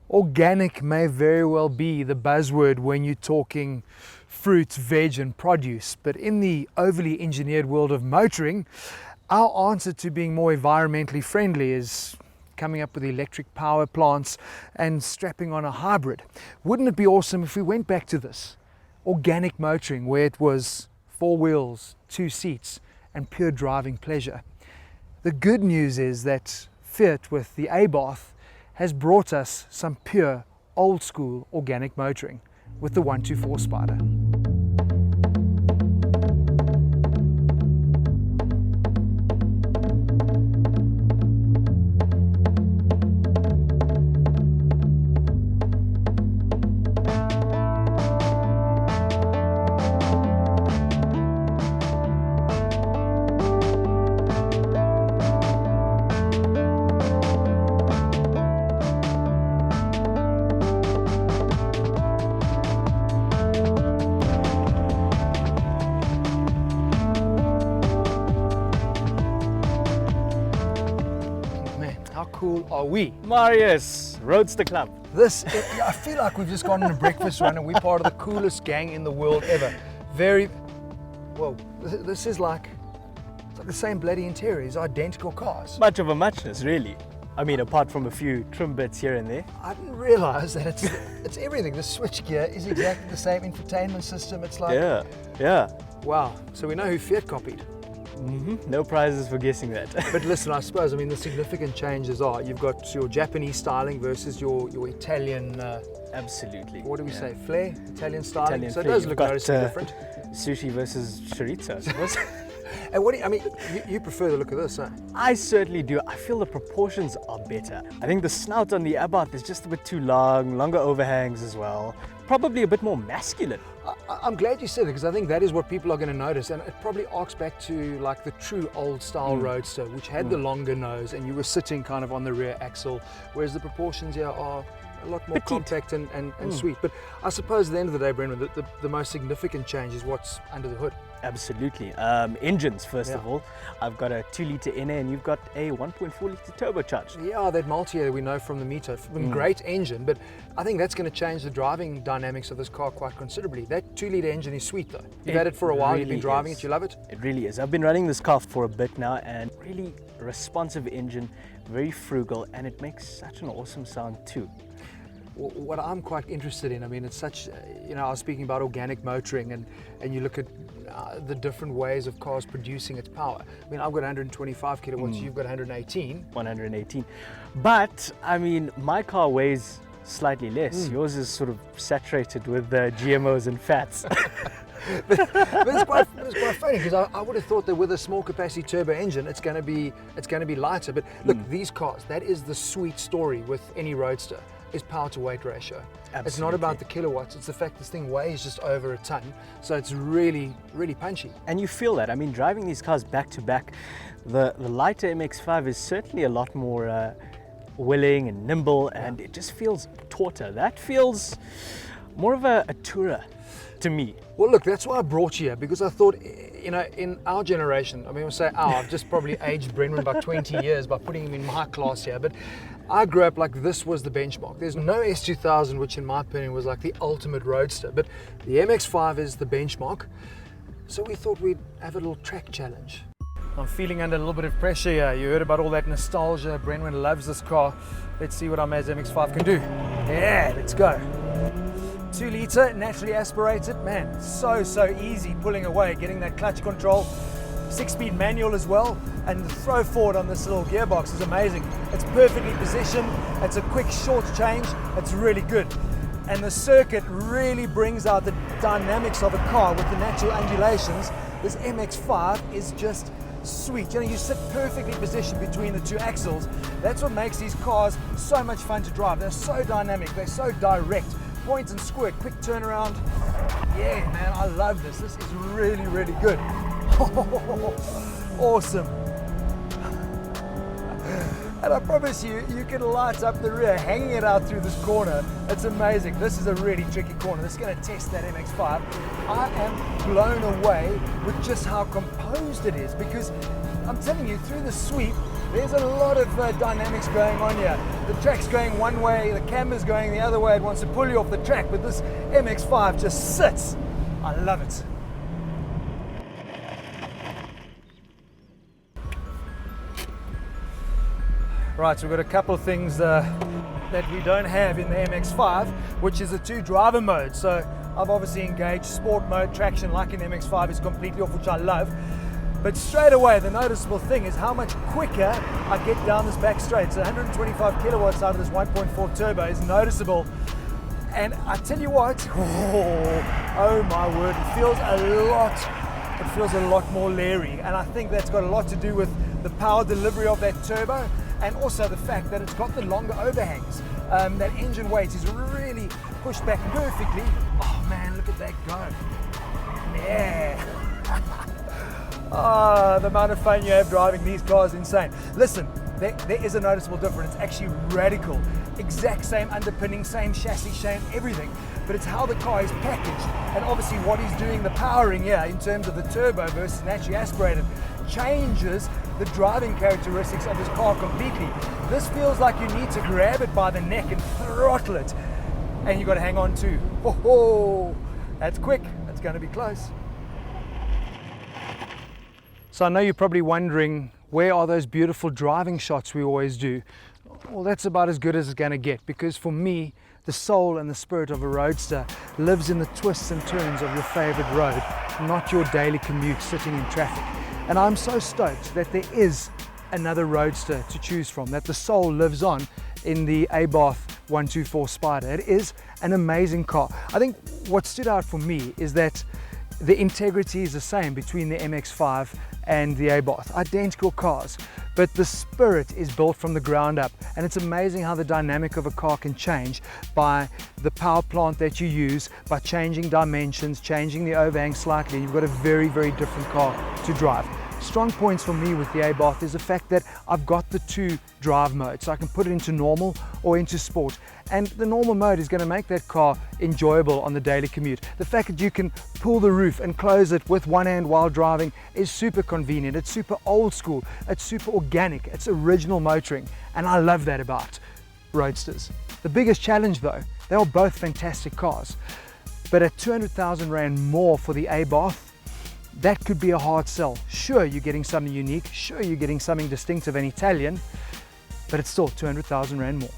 Organic may very well be the buzzword when you're talking fruits, veg and produce, but in the overly engineered world of motoring, our answer to being more environmentally friendly is coming up with electric power plants and strapping on a hybrid. Wouldn't it be awesome if we went back to this? Organic motoring, where it was 4 wheels, 2 seats and pure driving pleasure. The good news is that Fiat with the Abarth has brought us some pure old school organic motoring with the 124 Spider. How cool are we? Marius, Roadster Club. I feel like we've just gone on a breakfast run and we're part of the coolest gang in the world ever. Whoa, this is like, it's like the same bloody interior, it's identical cars. Much of a muchness, really. I mean, apart from a few trim bits here and there. I didn't realize that it's everything. The switchgear is exactly the same infotainment system. It's like, yeah. Wow, so we know who Fiat copied. No prizes for guessing that. But listen, I suppose, I mean, the significant changes are you've got your Japanese styling versus your Italian. Absolutely. What do we say? Flair? Italian styling. Italian so flair. it does look noticeably different. Sushi versus chorizo, I suppose. And what do you, I mean, you prefer the look of this, huh? I certainly do. I feel the proportions are better. I think the snout on the Abarth is just a bit too long, longer overhangs as well. Probably a bit more masculine. I'm glad you said it because I think that is what people are going to notice, and it probably arcs back to like the true old style Roadster, which had the longer nose and you were sitting kind of on the rear axle, whereas the proportions here are a lot more compact and sweet. But I suppose at the end of the day, Brenwin, the most significant change is what's under the hood. Absolutely. Engines, first of all. I've got a 2-litre NA and you've got a 1.4-litre turbocharged. Yeah, that multi-air we know from the Mito. Great engine, but I think that's going to change the driving dynamics of this car quite considerably. That 2-litre engine is sweet though. You've had it for a while, really you've been driving is. it, you love it? It really is. I've been running this car for a bit now and really responsive engine, very frugal, and it makes such an awesome sound too. What I'm quite interested in, I mean, it's such, you know, I was speaking about organic motoring and you look at the different ways of cars producing its power. I mean, I've got 125 kilowatts, you've got 118. 118. But, I mean, my car weighs slightly less. Yours is sort of saturated with GMOs and fats. but it's quite funny because I would have thought that with a small capacity turbo engine, it's going to be lighter. But look, these cars, that is the sweet story with any Roadster. Is power to weight ratio. Absolutely. It's not about the kilowatts, it's the fact this thing weighs just over a ton, so it's really, really punchy. And you feel that. I mean, driving these cars back to back, the lighter MX5 is certainly a lot more willing and nimble, and it just feels tauter. That feels more of a tourer to me. Well, look, that's why I brought you here, because I thought, you know, in our generation, I mean, we'll say I've just probably aged Brenwin by 20 years by putting him in my class here, but I grew up like this was the benchmark. There's no S2000, which in my opinion was like the ultimate Roadster, but the MX5 is the benchmark. So we thought we'd have a little track challenge. I'm feeling under a little bit of pressure here. You heard about all that nostalgia. Brenwin loves this car. Let's see what our Mazda MX5 can do. Yeah, let's go. 2-litre, naturally aspirated. Man, so easy pulling away, getting that clutch control. 6-speed manual as well, and the throw forward on this little gearbox is amazing. It's perfectly positioned, it's a quick short change, it's really good. And the circuit really brings out the dynamics of a car with the natural undulations. This MX5 is just sweet. You know, you sit perfectly positioned between the two axles. That's what makes these cars so much fun to drive. They're so dynamic, they're so direct. Point and squirt, quick turnaround. Yeah, man, I love this. This is really, really good. Awesome. And I promise you, you can light up the rear, hanging it out through this corner. It's amazing. This is a really tricky corner. This is going to test that MX5. I am blown away with just how composed it is, because I'm telling you, through the sweep, there's a lot of dynamics going on here. The track's going one way, the camera's going the other way. It wants to pull you off the track, but this MX5 just sits. I love it. Right, so we've got a couple of things that we don't have in the MX5, which is a 2-driver mode. So I've obviously engaged sport mode. Traction, like in MX5, is completely off, which I love. But straight away, the noticeable thing is how much quicker I get down this back straight. So 125 kilowatts out of this 1.4 turbo is noticeable. And I tell you what, oh my word, it feels a lot more leery. And I think that's got a lot to do with the power delivery of that turbo, and also the fact that it's got the longer overhangs. That engine weight is really pushed back perfectly. Oh man, look at that go. Yeah. Oh, the amount of fun you have driving these cars is insane. Listen, there is a noticeable difference. It's actually radical. Exact same underpinning, same chassis, same everything. But it's how the car is packaged, and obviously what he's doing, the powering here in terms of the turbo versus naturally aspirated, changes the driving characteristics of this car completely. This feels like you need to grab it by the neck and throttle it, and you've got to hang on too. Oh, that's quick. That's going to be close. So I know you're probably wondering, where are those beautiful driving shots we always do? Well, that's about as good as it's going to get, because for me, the soul and the spirit of a roadster lives in the twists and turns of your favorite road, not your daily commute sitting in traffic. And I'm so stoked that there is another roadster to choose from, that the soul lives on in the Abarth 124 Spider. It is an amazing car. I think what stood out for me is that the integrity is the same between the MX5 and the Abarth, identical cars, but the spirit is built from the ground up, and it's amazing how the dynamic of a car can change by the power plant that you use, by changing dimensions, changing the overhang slightly. You've got a very, very different car to drive. Strong points for me with the Abarth is the fact that I've got the 2 drive modes, so I can put it into normal or into sport, and the normal mode is going to make that car enjoyable on the daily commute. The fact that you can pull the roof and close it with one hand while driving is super convenient. It's super old school, it's super organic, it's original motoring, and I love that about roadsters. The biggest challenge though, they are both fantastic cars, but at 200,000 Rand more for the Abarth, that could be a hard sell. Sure, you're getting something unique, sure, you're getting something distinctive and Italian, but it's still 200,000 Rand more.